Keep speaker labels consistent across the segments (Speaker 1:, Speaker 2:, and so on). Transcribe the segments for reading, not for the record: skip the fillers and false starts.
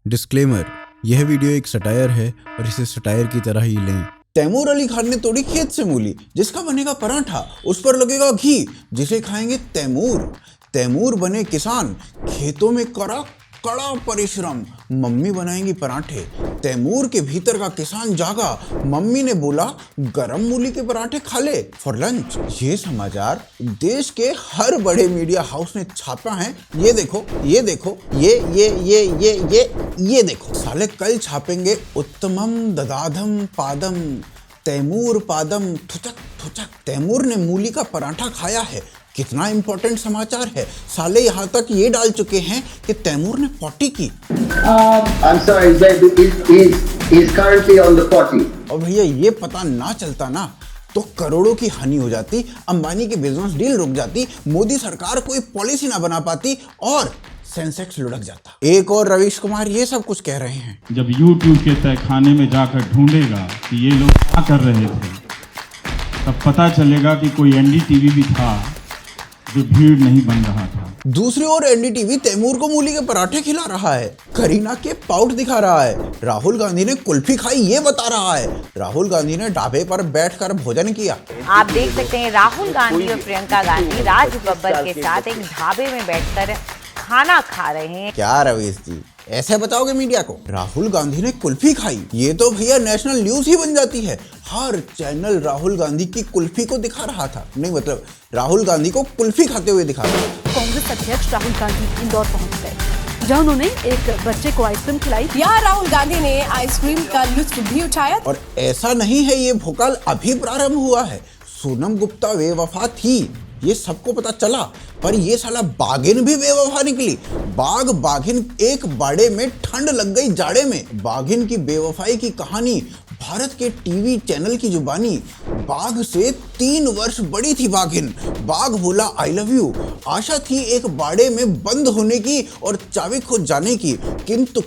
Speaker 1: Disclaimer, यह video एक satire है और इसे सटायर की तरह ही लें।
Speaker 2: तैमूर अली खान ने तोड़ी खेत से मूली, जिसका बनेगा पराठा, उस पर लगेगा घी, जिसे खाएंगे तैमूर। तैमूर बने किसान, खेतों में कड़ा कड़ा परिश्रम, मम्मी बनाएंगी पराठे। तैमूर के भीतर का किसान जागा, मम्मी ने बोला गरम मूली के पराठे खा ले फॉर लंच। ये समाचार देश के हर बड़े मीडिया हाउस ने छापा है। ये देखो, ये देखो, ये देखो। साले कल छापेंगे उत्तमम ददाधम पादम, तैमूर पादम थुचक थुचक। तैमूर ने मूली का पराठा खाया है। कितना इंपॉर्टेंट समाचार है। साले यहाँ तक ये डाल चुके हैं कि तैमूर ने पॉटी की।
Speaker 3: I'm sorry, he's currently on the potty.
Speaker 2: और भैया ये पता ना चलता ना तो करोड़ों की हानि हो जाती, अंबानी की बिजनेस डील रुक जाती, मोदी सरकार कोई पॉलिसी ना बना पाती और सेंसेक्स लुढ़क जाता। एक और रवीश कुमार ये सब कुछ कह रहे हैं।
Speaker 4: जब YouTube के तहखाने में जाकर ढूंढेगा कि ये लोग क्या कर रहे थे, तब पता चलेगा कि कोई एनडीटीवी भी था जो भीड़ नहीं बन रहा था।
Speaker 2: दूसरी ओर एनडीटीवी तैमूर को मूली के पराठे खिला रहा है, करीना के पाउट दिखा रहा है, राहुल गांधी ने कुल्फी खाई ये बता रहा है, राहुल गांधी ने ढाबे पर बैठकर भोजन किया।
Speaker 5: आप देख सकते हैं राहुल गांधी और प्रियंका गांधी राज बब्बर के साथ एक ढाबे में बैठकर खाना खा रहे हैं।
Speaker 2: क्या रवीश जी, ऐसे बताओगे मीडिया को? राहुल गांधी ने कुल्फी खाई, ये तो भैया नेशनल न्यूज ही बन जाती है। हर चैनल राहुल गांधी की कुल्फी को दिखा रहा था, नहीं मतलब राहुल गांधी को कुल्फी खाते हुए दिखा रहा था।
Speaker 6: कांग्रेस अध्यक्ष राहुल गांधी इंदौर पहुंच गए, जहां उन्होंने एक बच्चे को आइसक्रीम खिलाई।
Speaker 7: यहाँ राहुल गांधी ने आइसक्रीम का लुत्फ भी उठाया।
Speaker 2: और ऐसा नहीं है ये भोकाल अभी प्रारंभ हुआ है। सोनम गुप्ता बेवफा थी, ये सबको पता चला, पर ये साला बाघिन भी बेवफा निकली। बाघिन एक बाड़े में ठंड लग गई जाड़े में। बाघिन की बेवफाई की कहानी भारत के टीवी चैनल की जुबानी। बाघ से 3 वर्ष बड़ी थी बाघिन। बाघ बोला आई लव यू। आशा थी एक बाड़े में बंद होने की और चाबी खो जाने की, किंतु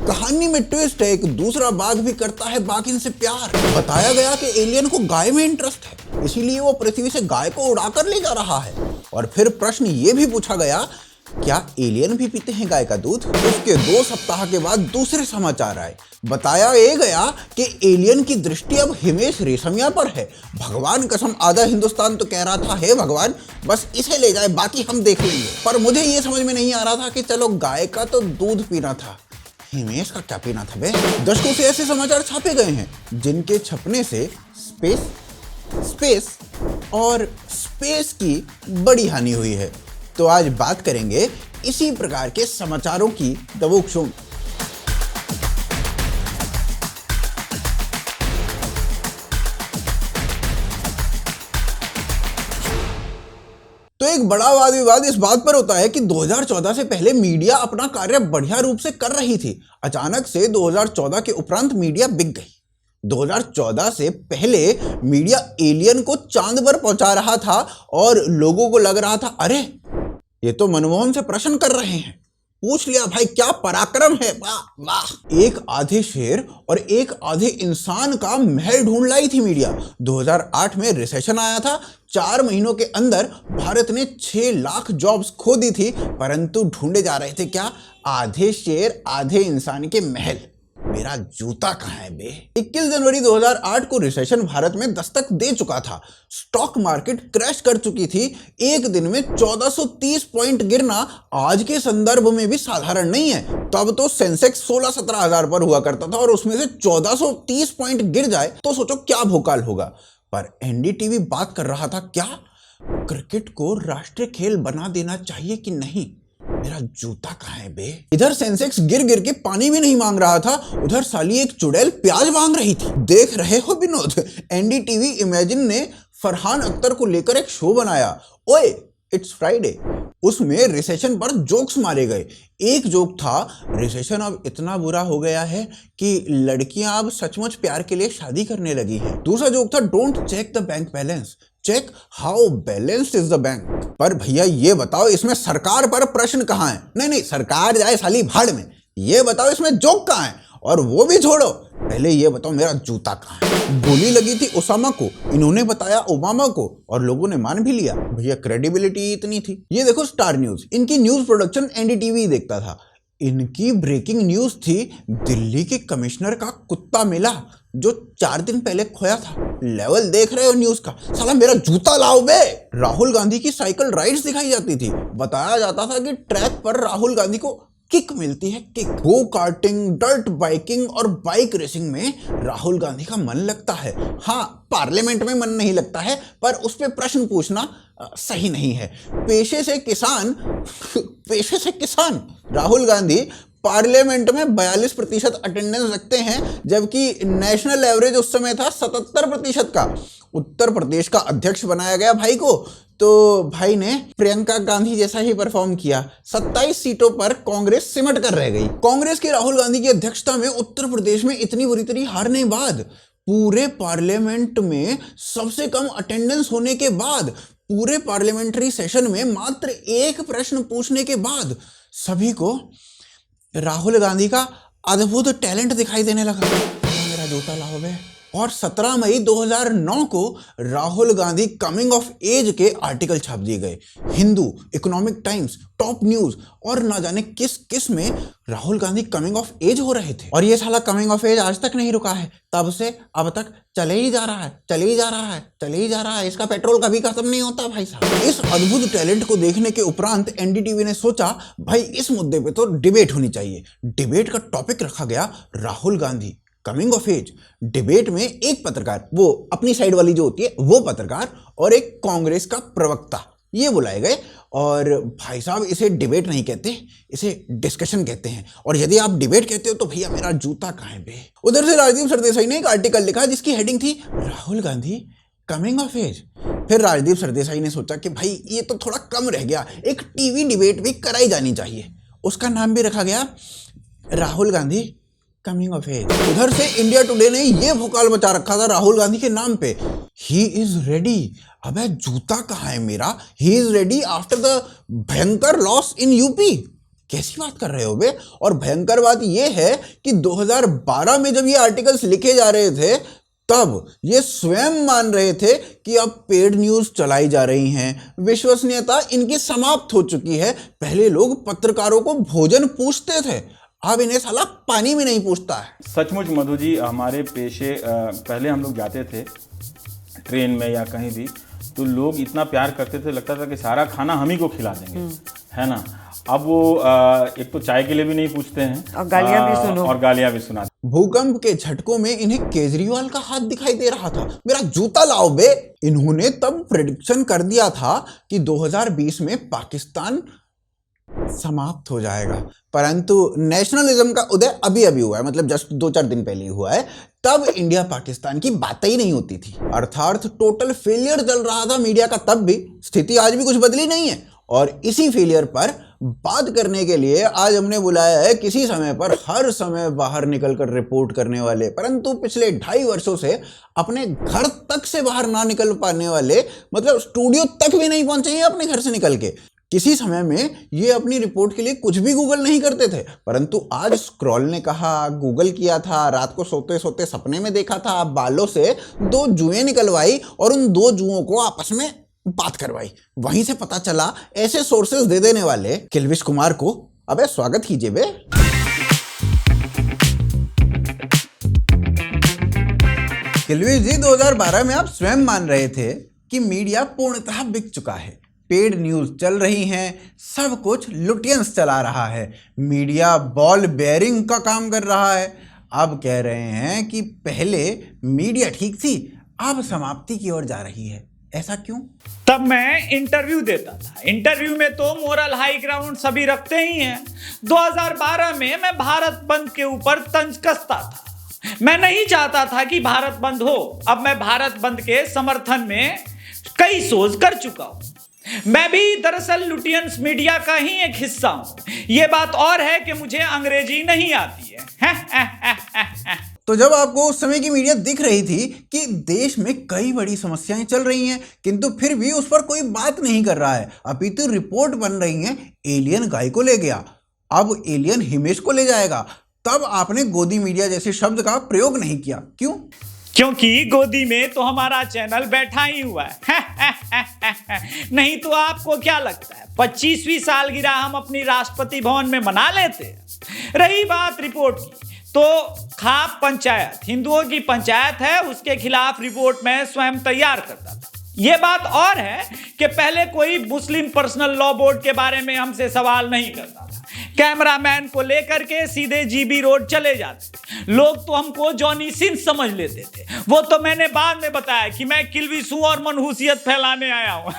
Speaker 2: कहानी में ट्विस्ट है, एक दूसरा बाघ भी करता है बाघिन से प्यार। बताया गया कि एलियन को गाय में इंटरेस्ट है, इसीलिए वो पृथ्वी से गाय को उड़ाकर ले जा रहा है। और फिर प्रश्न ये भी पूछा गया, क्या एलियन भी पीते हैं गाय का दूध? उसके 2 सप्ताह के बाद दूसरे समाचार आए। बताया ये गया कि एलियन की दृष्टि अब हिमेश रेशमिया पर है। भगवान कसम आधा हिंदुस्तान तो कह रहा था हे भगवान बस इसे ले जाए, बाकी हम देख लेंगे। पर मुझे ये समझ में नहीं आ रहा था कि चलो गाय का तो दूध पीना था, हिमेश का क्या पीना था बे? दशकों से ऐसे समाचार छापे गए हैं जिनके छपने से स्पेस की बड़ी हानि हुई है। तो आज बात करेंगे इसी प्रकार के समाचारों की दबोचों। तो एक बड़ा वाद विवाद इस बात पर होता है कि 2014 से पहले मीडिया अपना कार्य बढ़िया रूप से कर रही थी। अचानक से 2014 के उपरांत मीडिया बिक गई। 2014 से पहले मीडिया एलियन को चांद पर पहुंचा रहा था और लोगों को लग रहा था अरे ये तो मनमोहन से प्रश्न कर रहे हैं। पूछ लिया भाई क्या पराक्रम है, वाह वाह। एक आधे शेर और एक आधे इंसान का महल ढूंढ लाई थी मीडिया। 2008 में रिसेशन आया था। 4 महीनों के अंदर भारत ने 6 लाख जॉब्स खो दी थी, परंतु ढूंढे जा रहे थे क्या? आधे शेर आधे इंसान के महल। मेरा जूता कहाँ है बे? 21 जनवरी 2008 को रिसेशन भारत में दस्तक दे चुका था। स्टॉक मार्केट क्रैश कर चुकी थी। एक दिन में 1430 पॉइंट गिरना आज के संदर्भ में भी साधारण नहीं है। तब तो सेंसेक्स 16-17 हजार पर हुआ करता था और उसमें से 1430 पॉइंट गिर जाए तो सोचो क्या भोकाल होगा। पर एनडीटीवी बात कर रहा था क्या क्रिकेट को राष्ट्रीय खेल बना देना चाहिए कि नहीं? मेरा जूता कहाँ है बे? इधर सेंसेक्स गिर गिर के पानी भी नहीं मांग रहा था, उधर साली एक चुड़ैल प्याज मांग रही थी। देख रहे हो विनोद, एनडीटीवी इमेजिन ने फरहान अख्तर को लेकर एक शो बनाया, ओए इट्स फ्राइडे। उसमें रिसेशन पर जोक्स मारे गए। एक जोक था रिसेशन अब इतना बुरा हो गया है कि लड़कियां अब सचमुच प्यार के लिए शादी करने लगी हैं। दूसरा जोक था don't check the bank balance, check how balanced is the bank. पर भैया ये बताओ इसमें सरकार पर प्रश्न कहाँ है? नहीं सरकार जाए साली भाड़ में। ये बताओ इसमें जोक कहाँ है? और वो भी छोड़ो, पहले ये बताओ मेरा जूता कहाँ है? गोली लगी थी ओसामा को, इन्होंने बताया ओबामा को और लोगों ने मान भी लिया। भैया क्रेडिबिलिटी इतनी थी। ये देखो स्टार न्यूज, इनकी न्यूज प्रोडक्शन एनडीटीवी देखता था। इनकी ब्रेकिंग न्यूज थी, दिल्ली के कमिश्नर का कुत्ता मिला जो 4 दिन पहले खोया था। लेवल देख रहे हो न्यूज का? साला मेरा जूता लाओ बे। राहुल गांधी की साइकिल राइड्स दिखाई जाती थी। बताया जाता था कि ट्रैक पर राहुल गांधी को किक मिलती है, kick. Go karting, dirt biking और बाइक रेसिंग में राहुल गांधी का मन लगता है। हाँ, पार्लियामेंट में मन नहीं लगता है, पर उस पर प्रश्न पूछना सही नहीं है। पेशे से किसान राहुल गांधी पार्लियामेंट में 42% अटेंडेंस रखते हैं, जबकि नेशनल एवरेज उस समय था 77% का। उत्तर प्रदेश का अध्यक्ष बनाया गया भाई को, तो भाई ने प्रियंका गांधी जैसा ही परफॉर्म किया। 27 सीटों पर कांग्रेस सिमट कर रह गई। कांग्रेस के राहुल गांधी की अध्यक्षता में उत्तर प्रदेश में इतनी बुरी तरह हारने बाद, पूरे पार्लियामेंट में सबसे कम अटेंडेंस होने के बाद, पूरे पार्लियामेंट्री सेशन में मात्र एक प्रश्न पूछने के बाद सभी को राहुल गांधी का अद्भुत टैलेंट दिखाई देने लगा। मेरा जूता लाओ बे। और 17 मई 2009 को Rahul Gandhi coming of age के आर्टिकल छाप दिए गए। Hindu, economic times, top news और ना जाने किस किस में Rahul Gandhi coming of age हो रहे थे। और ये साला कमिंग ऑफ एज आज तक नहीं रुका है, तब से अब तक चले ही जा रहा है। इसका पेट्रोल कभी खत्म नहीं होता भाई साहब। इस अद्भुत टैलेंट को देखने के उपरांत एनडीटीवी ने सोचा भाई इस मुद्दे पे तो डिबेट होनी चाहिए। डिबेट का टॉपिक रखा गया Rahul Gandhi coming of age. Debate में एक पत्रकार, वो अपनी साइड वाली जो होती है वो पत्रकार, और एक कांग्रेस का प्रवक्ता, ये बुलाए गए। और भाई साहब इसे डिबेट नहीं कहते, इसे डिस्कशन कहते हैं। और यदि आप डिबेट कहते हो तो भैया मेरा जूता कहाँ है बे। उधर से राजदीप सरदेसाई ने एक आर्टिकल लिखा जिसकी हेडिंग थी Rahul Gandhi coming of age. फिर राजदीप सरदेसाई ने सोचा कि भाई ये तो थोड़ा कम रह गया, एक टीवी डिबेट भी कराई जानी चाहिए। उसका नाम भी रखा गया Rahul Gandhi coming of age. उधर से इंडिया टुडे ने ये भोकाल मचा रखा था राहुल गांधी के नाम पे, ही इज रेडी। अबे जूता कहाँ है मेरा? He is ready after the भयंकर लॉस इन यूपी। कैसी बात कर रहे हो बे? और भयंकर बात ये है कि 2012 में जब ये आर्टिकल्स लिखे जा रहे थे, तब ये स्वयं मान रहे थे कि अब पेड न्यूज चलाई जा रही हैं, विश्वसनीयता इनकी समाप्त हो चुकी है। पहले लोग पत्रकारों को भोजन पूछते थे, अब इन्हें साला पानी भी नहीं पूछता है।
Speaker 4: सचमुच मधु जी, हमारे पेशे पहले हम लोग जाते थे ट्रेन में या कहीं भी, तो लोग इतना प्यार करते थे, लगता था कि सारा खाना हम ही को खिला देंगे, है ना। अब वो एक तो चाय के लिए भी नहीं पूछते हैं और गालियां भी सुनाते।
Speaker 2: भूकंप के झटकों में इन्हें केजरीवाल का हाथ दिखाई दे रहा था। मेरा जूता लाओ बे। इन्होंने तब प्रेडिक्शन कर दिया था कि 2020 में पाकिस्तान समाप्त हो जाएगा, परंतु नेशनलिज्म का उदय अभी अभी हुआ है, मतलब जस्ट 2-4 दिन पहले ही हुआ है। तब इंडिया पाकिस्तान की बातें ही नहीं होती थी, अर्थात टोटल फेलियर चल रहा था मीडिया का तब भी। स्थिति आज भी कुछ बदली नहीं है, और इसी फेलियर पर बात करने के लिए आज हमने बुलाया है किसी समय पर हर समय बाहर निकलकर रिपोर्ट करने वाले, परंतु पिछले 2.5 वर्षों से अपने घर तक से बाहर ना निकल पाने वाले, मतलब स्टूडियो तक भी नहीं पहुंचे हैं अपने घर से निकल के। किसी समय में ये अपनी रिपोर्ट के लिए कुछ भी गूगल नहीं करते थे, परंतु आज स्क्रॉल ने कहा, गूगल किया था, रात को सोते सोते सपने में देखा था, बालों से 2 जुएं निकलवाई और उन 2 जुओं को आपस में बात करवाई। वहीं से पता चला ऐसे सोर्सेज दे देने वाले किल्विश कुमार को। अबे स्वागत कीजिए बे। किल्विश जी, 2012 में आप स्वयं मान रहे थे कि मीडिया पूर्णतः बिक चुका है, पेड न्यूज चल रही हैं, सब कुछ लुटियंस चला रहा है, मीडिया बॉल बेयरिंग का काम कर रहा है। अब कह रहे हैं कि पहले मीडिया ठीक थी, अब समाप्ति की ओर जा रही है। ऐसा क्यों?
Speaker 8: तब मैं इंटरव्यू देता था। इंटरव्यू में तो मोरल हाई ग्राउंड सभी रखते ही हैं। 2012 में मैं भारत बंद के ऊपर तंज कसता था। मैं नहीं चाहता था कि भारत बंद हो। अब मैं भारत बंद के समर्थन में कई शोज कर चुका हूं। मैं भी दरअसल लुटियंस मीडिया का ही एक हिस्सा हूं। यह बात और है कि मुझे अंग्रेजी नहीं आती है।
Speaker 2: तो जब आपको उस समय की मीडिया दिख रही थी कि देश में कई बड़ी समस्याएं चल रही हैं, किंतु फिर भी उस पर कोई बात नहीं कर रहा है, अपितु रिपोर्ट बन रही है एलियन गाय को ले गया, अब एलियन हिमेश को ले जाएगा, तब आपने गोदी मीडिया जैसे शब्द का प्रयोग नहीं किया। क्यों?
Speaker 8: क्योंकि गोदी में तो हमारा चैनल बैठा ही हुआ है। नहीं तो आपको क्या लगता है 25वीं सालगिरह हम अपनी राष्ट्रपति भवन में मना लेते हैं। रही बात रिपोर्ट की, तो खाप पंचायत हिंदुओं की पंचायत है, उसके खिलाफ रिपोर्ट मैं स्वयं तैयार करता था। यह बात और है कि पहले कोई मुस्लिम पर्सनल लॉ बोर्ड के बारे में हमसे सवाल नहीं करता था। कैमरामैन को लेकर के सीधे जीबी रोड चले जाते। लोग तो हमको जॉनी सिंह समझ लेते थे। वो तो मैंने बाद में बताया कि मैं किल्विस हूं और मनहूसियत फैलाने आया हूं।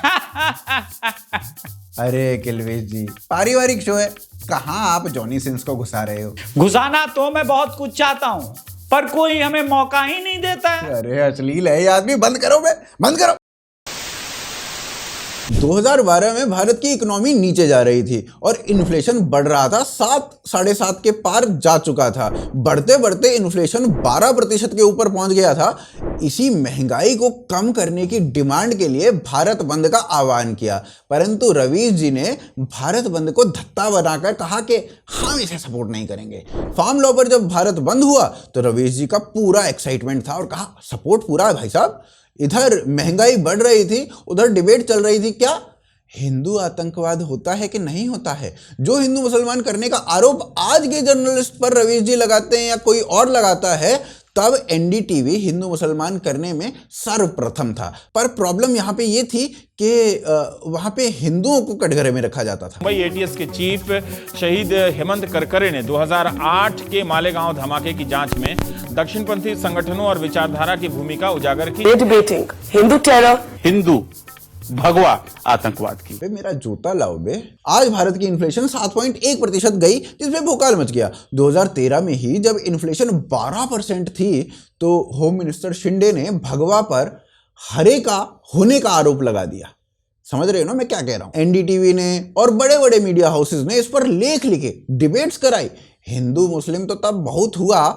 Speaker 2: अरे किल्विस जी, पारिवारिक शो है, कहाँ आप जॉनी सिंस को घुसा रहे हो?
Speaker 8: घुसाना तो मैं बहुत कुछ चाहता हूं, पर कोई हमें मौका ही नहीं देता है।
Speaker 2: अरे अश्लील है ये आदमी, बंद करो बे, बंद करो। 2012 में भारत की इकोनॉमी नीचे जा रही थी और इन्फ्लेशन बढ़ रहा था, 7-7.5 के पार जा चुका था। बढ़ते बढ़ते इन्फ्लेशन 12% के ऊपर पहुंच गया था। इसी महंगाई को कम करने की डिमांड के लिए भारत बंद का आह्वान किया, परंतु रवीश जी ने भारत बंद को धत्ता बनाकर कहा कि हम इसे सपोर्ट नहीं करेंगे। फार्म लॉ पर जब भारत बंद हुआ तो रवीश जी का पूरा एक्साइटमेंट था और कहा सपोर्ट पूरा है भाई साहब। इधर महंगाई बढ़ रही थी, उधर डिबेट चल रही थी, क्या हिंदू आतंकवाद होता है कि नहीं होता है। जो हिंदू मुसलमान करने का आरोप आज के जर्नलिस्ट पर रवीश जी लगाते हैं या कोई और लगाता है, तब एनडीटीवी हिंदू मुसलमान करने में सर्वप्रथम था। पर प्रॉब्लम यहाँ पे ये थी कि वहाँ पे हिंदुओं को कटघरे में रखा जाता था।
Speaker 4: मुंबई एटीएस के चीफ शहीद हेमंत करकरे ने 2008 के मालेगांव धमाके की जांच में दक्षिणपंथी संगठनों और विचारधारा की भूमिका उजागर की।
Speaker 7: डिबेटिंग हिंदू टेरर,
Speaker 9: हिंदू भगवा आतंकवाद की।
Speaker 2: बे मेरा जूता लाओ बे। आज भारत की इन्फ्लेशन 7.1% गई, जिसमें भूकाल मच गया। 2013 में ही जब इन्फ्लेशन 12% थी तो होम मिनिस्टर शिंदे ने भगवा पर हरे का होने का आरोप लगा दिया। समझ रहे हो ना मैं क्या कह रहा हूं? एनडीटीवी ने और बड़े बड़े मीडिया हाउसेस ने इस पर लेख लिखे, डिबेट्स कराई। हिंदू मुस्लिम तो तब बहुत हुआ,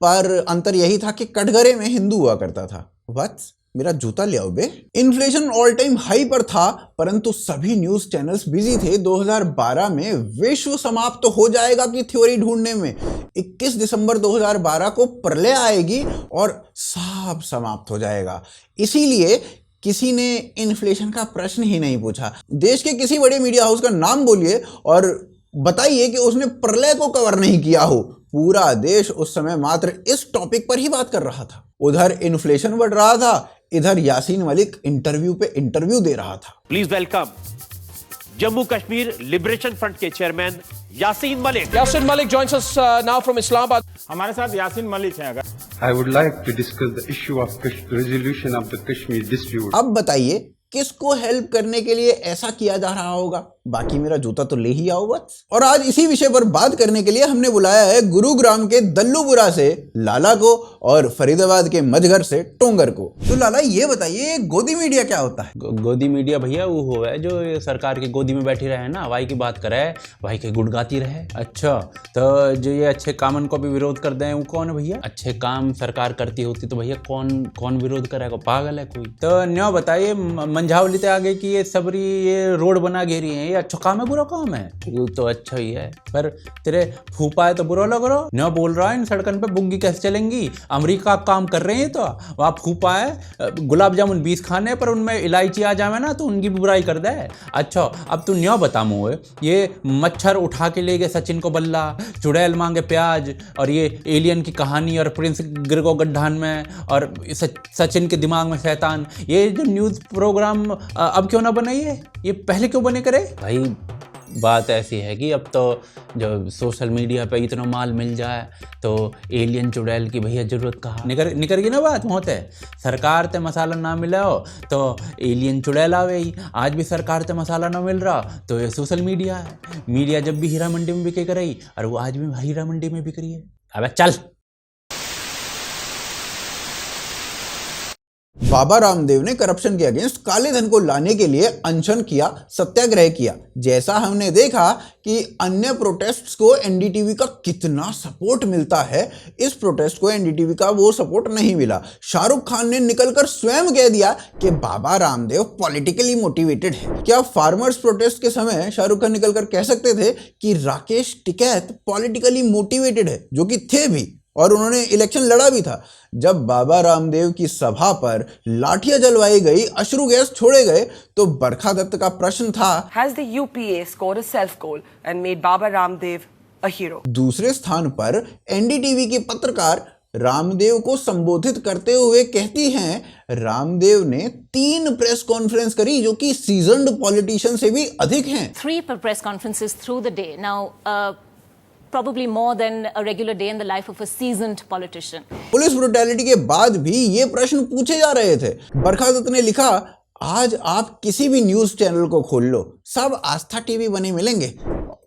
Speaker 2: पर अंतर यही था कि कटघरे में हिंदू हुआ करता था। बस मेरा जूता ले आओ बे। इन्फ्लेशन ऑल टाइम हाई पर था, परंतु सभी न्यूज चैनल्स बिजी थे 2012 में विश्व समाप्त तो हो जाएगा की थ्योरी ढूंढने में। 21 दिसंबर 2012 को प्रलय आएगी और सब समाप्त हो जाएगा। इसीलिए किसी ने इन्फ्लेशन का प्रश्न ही नहीं पूछा। देश के किसी बड़े मीडिया हाउस का नाम बोलिए और बताइए कि उसने प्रलय को कवर नहीं किया हो। पूरा देश उस समय मात्र इस टॉपिक पर ही बात कर रहा था। उधर इन्फ्लेशन बढ़ रहा था, इधर यासीन मलिक इंटरव्यू पे इंटरव्यू दे रहा था।
Speaker 9: Please welcome Jammu Kashmir liberation front के chairman Yasin Malik.
Speaker 10: Yasin Malik joins us now from Islamabad.
Speaker 4: हमारे साथ यासीन मलिक हैं। अगर
Speaker 11: I would like to discuss the issue of resolution of the Kashmir dispute.
Speaker 2: अब बताइए किसको हेल्प करने के लिए ऐसा किया जा रहा होगा? बाकी मेरा जूता तो ले ही आओ बस। और आज इसी विषय पर बात करने के लिए हमने बुलाया है गुरुग्राम के दल्लूपुरा से लाला को और फरीदाबाद के मजगर से टोंगर को। तो लाला ये बताइए गोदी मीडिया क्या होता है?
Speaker 12: गोदी मीडिया भैया वो है जो सरकार की गोदी में बैठी रहे ना, भाई की बात करे, भाई के गुण गाती रहे। अच्छा, तो जो ये अच्छे कामन को भी विरोध कर दें वो कौन है भैया? अच्छे काम सरकार करती होती तो भैया कौन विरोध करेगा? पागल है कोई? तो न्यो बताइए मंझावली ते आगे की ये सबरी ये रोड बना घेरी है, ये अच्छा काम है बुरा काम है? वो तो अच्छा ही है, पर तेरे फूफा है तो बुरा लग रहा है। न्यो बोल रहा है इन सड़कन पे बुंगी कैसे चलेंगी? अमेरिका काम कर रहे हैं तो वहाँ फूफा है गुलाब जामुन 20 खाने पर उनमें इलायची आ जावे ना तो उनकी भी बुराई कर दे। अच्छा अब तू न्यो बता मुँह, ये मच्छर उठा के ले गए सचिन को बल्ला, चुड़ैल मांगे प्याज, और ये एलियन की कहानी और प्रिंस गिर गो गड्ढान में, और सचिन के दिमाग में शैतान, ये जो न्यूज़ प्रोग्राम अब क्यों ना बने? ये पहले क्यों बने करे? भाई बात ऐसी है कि अब तो जो सोशल मीडिया पे इतना माल मिल जाए तो एलियन चुड़ैल की भैया जरूरत कहाँ? निकर गई ना बात। होते सरकार ते मसाला ना मिला हो तो एलियन चुड़ैल आवे ही। आज भी सरकार ते मसाला ना मिल रहा तो ये सोशल मीडिया है। मीडिया जब भी हीरा मंडी में बिके कराई और वो आज भी हीरा मंडी में बिक रही है। अबे चल।
Speaker 2: बाबा रामदेव ने करप्शन के अगेंस्ट काले धन को लाने के लिए अनशन किया, सत्याग्रह किया। जैसा हमने देखा कि अन्य प्रोटेस्ट्स को एनडीटीवी का कितना सपोर्ट मिलता है, इस प्रोटेस्ट को एनडीटीवी का वो सपोर्ट नहीं मिला। शाहरुख खान ने निकलकर स्वयं कह दिया कि बाबा रामदेव पॉलिटिकली मोटिवेटेड है। क्या फार्मर्स प्रोटेस्ट के समय शाहरुख खान निकलकर कह सकते थे कि राकेश टिकैत पॉलिटिकली मोटिवेटेड है, जो कि थे भी, और उन्होंने इलेक्शन लड़ा भी था। जब बाबा रामदेव की सभा पर लाठियां जलवाई गई, अश्रु गैस छोड़े गए, तो बरखा दत्त का प्रश्न था,
Speaker 7: Has the UPA scored a self goal and made Baba Ramdev a hero?
Speaker 2: दूसरे स्थान पर एनडीटीवी की पत्रकार रामदेव को संबोधित करते हुए कहती हैं, रामदेव ने 3 प्रेस कॉन्फ्रेंस करी जो कि सीजन्ड पॉलिटिशियन से भी अधिक हैं।
Speaker 5: 3 press conferences through the day. Now, probably more than a regular day in the life of a seasoned politician.
Speaker 2: Police brutality के बाद भी ये प्रश्न पूछे जा रहे थे। बरखा दत्त ने लिखा, आज आप किसी भी न्यूज चैनल को खोल लो, सब आस्था टीवी बने मिलेंगे।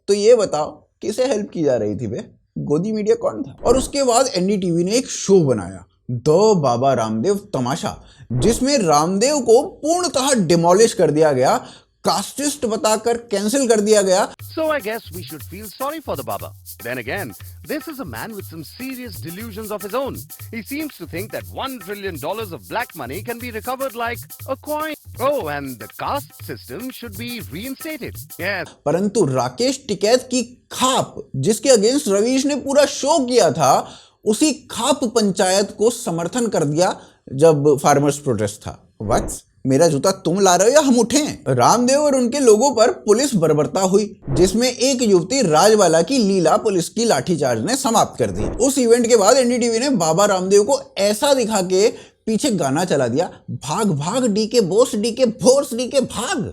Speaker 2: तो ये बताओ किसे हेल्प की जा रही थी बे? गोदी मीडिया कौन था? और उसके बाद एनडीटीवी ने एक शो बनाया, द बाबा रामदेव तमाशा, जिसमें रामदेव को पूर्णतः डिमोलिश कर दिया गया, कास्टिस्ट बताकर कैंसिल कर दिया गया।
Speaker 13: So I guess we should feel sorry for the Baba. Then again, this is a man with some serious delusions of his own. He seems to think that $1 trillion of black money can be recovered like a coin. Oh, and the caste system should be reinstated. Yes.
Speaker 2: परंतु राकेश टिकैत की खाप, जिसके against Ravish ने पूरा show किया था, उसी खाप पंचायत को समर्थन कर दिया जब फार्मर्स प्रोटेस्ट था। वत्स, मेरा जूता तुम ला रहे हो या हम उठें? रामदेव और उनके लोगों पर पुलिस बर्बरता हुई, जिसमें एक युवती राजवाला की लीला पुलिस की लाठीचार्ज ने समाप्त कर दी। उस इवेंट के बाद एनडीटीवी ने बाबा रामदेव को ऐसा दिखा के पीछे गाना चला दिया, भाग भाग डी के बोस, डी के भोर्स, डी के भाग।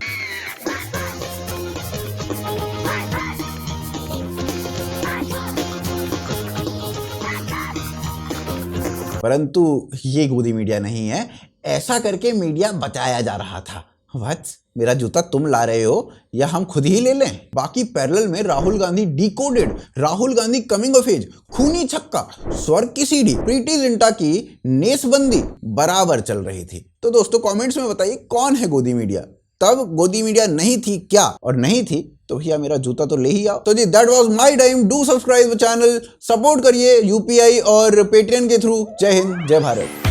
Speaker 2: परंतु ये गोदी मीडिया नहीं है, ऐसा करके मीडिया बचाया जा रहा था। वत्स, मेरा जूता तुम ला रहे हो या हम खुद ही ले लें? बाकी पैरेलल में Rahul Gandhi decoded, Rahul Gandhi coming of age, खूनी छक्का, स्वर्ग की सीढ़ी, प्रीति जिंटा की नेसबंदी बराबर चल रही थी। तो दोस्तों कमेंट्स में बताइए, कौन है गोदी मीडिया? तब गोदी मीडिया नहीं थी क्या? और नहीं थी तो भैया मेरा जूता तो ले ही आओ। तो जी, that was my time. Do subscribe the channel, support करिए यूपीआई और पेटीएम के थ्रू। जय हिंद, जय भारत।